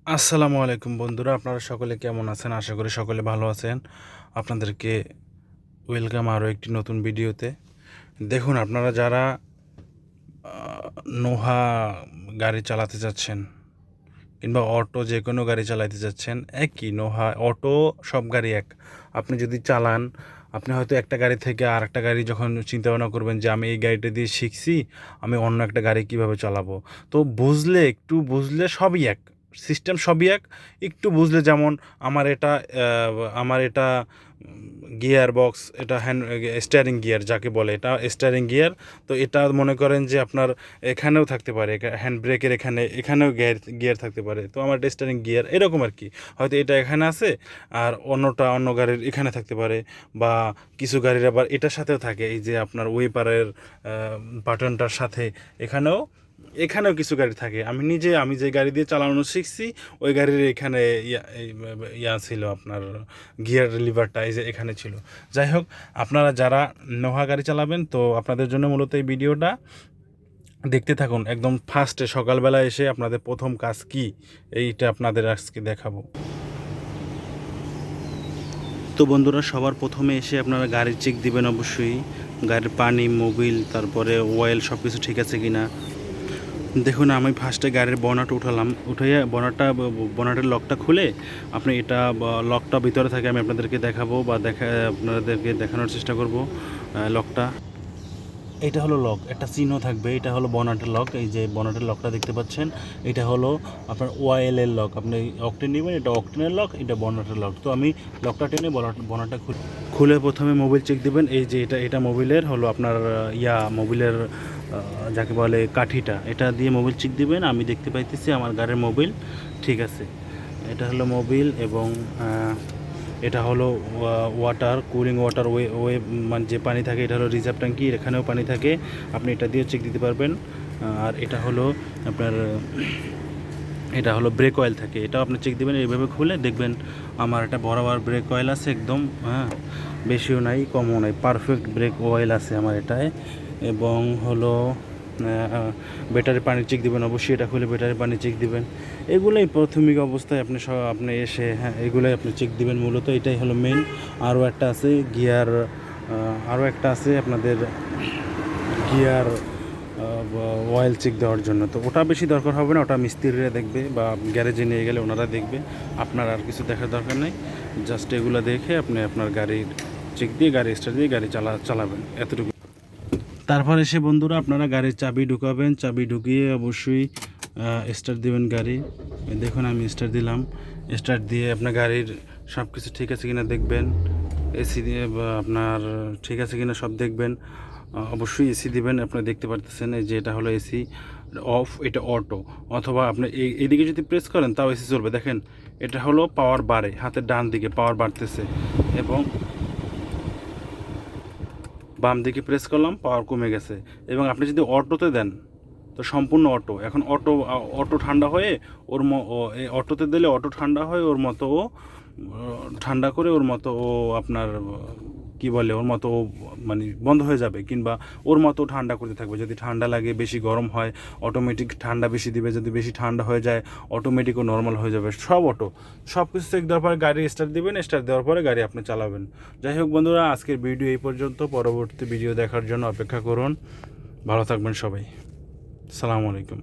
আসসালামু আলাইকুম বন্ধুরা, আপনারা সকলে কেমন আছেন? আশা করি সকলে ভালো আছেন। আপনাদেরকে ওয়েলকাম আরও একটি নতুন ভিডিওতে। দেখুন, আপনারা যারা নোহা গাড়ি চালাতে যাচ্ছেন কিংবা অটো যে কোনো গাড়ি চালাতে যাচ্ছেন, একই নোহা অটো সব গাড়ি এক। আপনি যদি চালান, আপনি হয়তো একটা গাড়ি থেকে আর একটা গাড়ি যখন চিন্তা ভাবনা করবেন যে আমি এই গাড়িটা দিয়ে শিখছি, আমি অন্য একটা গাড়ি কীভাবে চালাবো, তো একটু বুঝলে সবই এক, সিস্টেম সবই এক। একটু বুঝলে, যেমন আমার এটা গিয়ার বক্স, এটা স্টিয়ারিং গিয়ার যাকে বলে, এটা স্টিয়ারিং গিয়ার। তো এটা মনে করেন যে আপনার এখানেও থাকতে পারে, হ্যান্ড ব্রেকের এখানেও গিয়ার থাকতে পারে। তো আমার এটা স্টিয়ারিং গিয়ার এরকম আর কি। হয়তো এটা এখানে আছে আর অন্য গাড়ির এখানে থাকতে পারে, বা কিছু গাড়ির আবার এটার সাথেও থাকে, এই যে আপনার ওয়েপারের বাটনটার সাথে এখানেও কিছু গাড়ি থাকে। আমি যে গাড়ি দিয়ে চালানো শিখছি, ওই গাড়ির এখানে ইয়া ছিল, আপনার গিয়ার লিভারটা এই যে এখানে ছিল। যাই হোক, আপনারা যারা নোহা গাড়ি চালাবেন, তো আপনাদের জন্য মূলত এই ভিডিওটা দেখতে থাকুন। একদম ফার্স্টে সকালবেলা এসে আপনাদের প্রথম কাজ কি, এইটা আপনাদের আজকে দেখাবো। তো বন্ধুরা, সবার প্রথমে এসে আপনারা গাড়ির চেক দিবেন অবশ্যই। গাড়ির পানি, মোবিল, তারপরে অয়েল সব কিছু ঠিক আছে কিনা। দেখুন, আমি ফার্স্টে গাড়ির বনেট উঠাইয়া বনেটের লকটা খুলে, আপনি এটা লকটা ভিতরে থাকে আমি আপনাদেরকে দেখাবো, বা আপনাদেরকে দেখানোর চেষ্টা করব। লকটা, এটা হলো লক, একটা চিহ্ন থাকবে, এটা হলো বনেটের লক। এই যে বনেটের লকটা দেখতে পাচ্ছেন, এটা হলো আপনার ওয়াইএলের লক। আপনি অকটেন নেবেন, এটা অকটেনের লক, এটা বনেটের লক। তো আমি লকটা টেনে বনেটটা খুলে প্রথমে মোবিল চেক দিবেন। এই যে এটা মোবিলের হলো আপনার মোবিলের যাকে বলে কাঠিটা, এটা দিয়ে মোবিল চেক দিবেন। আমি দেখতে পাইতেছি আমার গাড়ির মোবিল ঠিক আছে। এটা হলো মোবিল, এবং এটা হলো কুলিং ওয়াটার ওয়ে মানে যে পানি থাকে, এটা হলো রিজার্ভ ট্যাঙ্কি, এখানেও পানি থাকে, আপনি এটা দিয়ে চেক দিতে পারবেন। আর এটা হলো আপনার ব্রেক অয়েল থাকে, এটাও আপনি চেক দিবেন। এইভাবে খুলে দেখবেন আমার একটা বরাবর ব্রেক অয়েল আছে একদম, বেশিও নাই কমও নাই, পারফেক্ট ব্রেক অয়েল আছে আমার এটায়। এবং হলো ব্যাটারি পানি চেক দিবেন অবশ্যই, এটা খুলে ব্যাটারি পানি চেক দিবেন। এগুলোই প্রাথমিক অবস্থায় আপনি এসে এগুলোই আপনি চেক দিবেন মূলত। এটাই হলো মেন। আরও একটা আছে আপনাদের গিয়ার অয়েল চেক দেওয়ার জন্য। তো ওটা বেশি দরকার হবে না, ওটা মিস্ত্রিরা দেখবে বা গ্যারেজে নিয়ে গেলে ওনারা দেখবে। আপনার আর কিছু দেখার দরকার নেই, জাস্ট এগুলো দেখে আপনি আপনার গাড়ির চেক দিয়ে গাড়ি স্টার্ট দিয়ে গাড়ি চালাবেন, এতটুকু। তারপর এসে বন্ধুরা, আপনারা গাড়ির চাবি ঢুকাবেন, চাবি ঢুকিয়ে অবশ্যই স্টার্ট দেবেন গাড়ি। দেখুন, আমি স্টার্ট দিলাম। স্টার্ট দিয়ে আপনার গাড়ির সব কিছু ঠিক আছে কিনা দেখবেন, এসি দিয়ে আপনার ঠিক আছে কিনা সব দেখবেন। অবশ্যই এসি দিবেন। আপনারা দেখতে পারতেছেন এই যে এটা হলো এসি অফ, এটা অটো, অথবা আপনি এইদিকে যদি প্রেস করেন তাও এসি চলবে। দেখেন, এটা হলো পাওয়ার বাড়ে, হাতের ডান দিকে পাওয়ার বাড়তেছে, এবং বাম দিকে প্রেস করলাম পাওয়ার কমে গেছে। এবং আপনি যদি অটোতে দেন তো সম্পূর্ণ অটো, এখন অটো ঠান্ডা হয়ে অটোতে দিলে অটো ঠান্ডা হয়ে ওর মতো ও ঠান্ডা করে ওর মতো ও আপনার কি বলে, ওর মতো মানে বন্ধ হয়ে যাবে, কিংবা ওর মতো ঠান্ডা করতে থাকবে। যদি ঠান্ডা লাগে, বেশি গরম হয়, অটোমেটিক ঠান্ডা বেশি দিবে। যদি বেশি ঠান্ডা হয়ে যায়, অটোমেটিকও নর্মাল হয়ে যাবে। সব কিছু চেক দেওয়ার পরে গাড়ি স্টার্ট দিবেন। স্টার্ট দেওয়ার পরে গাড়ি আপনি চালাবেন। যাই হোক বন্ধুরা, আজকের ভিডিও এই পর্যন্ত। পরবর্তী ভিডিও দেখার জন্য অপেক্ষা করুন। ভালো থাকবেন সবাই। আসসালামু আলাইকুম।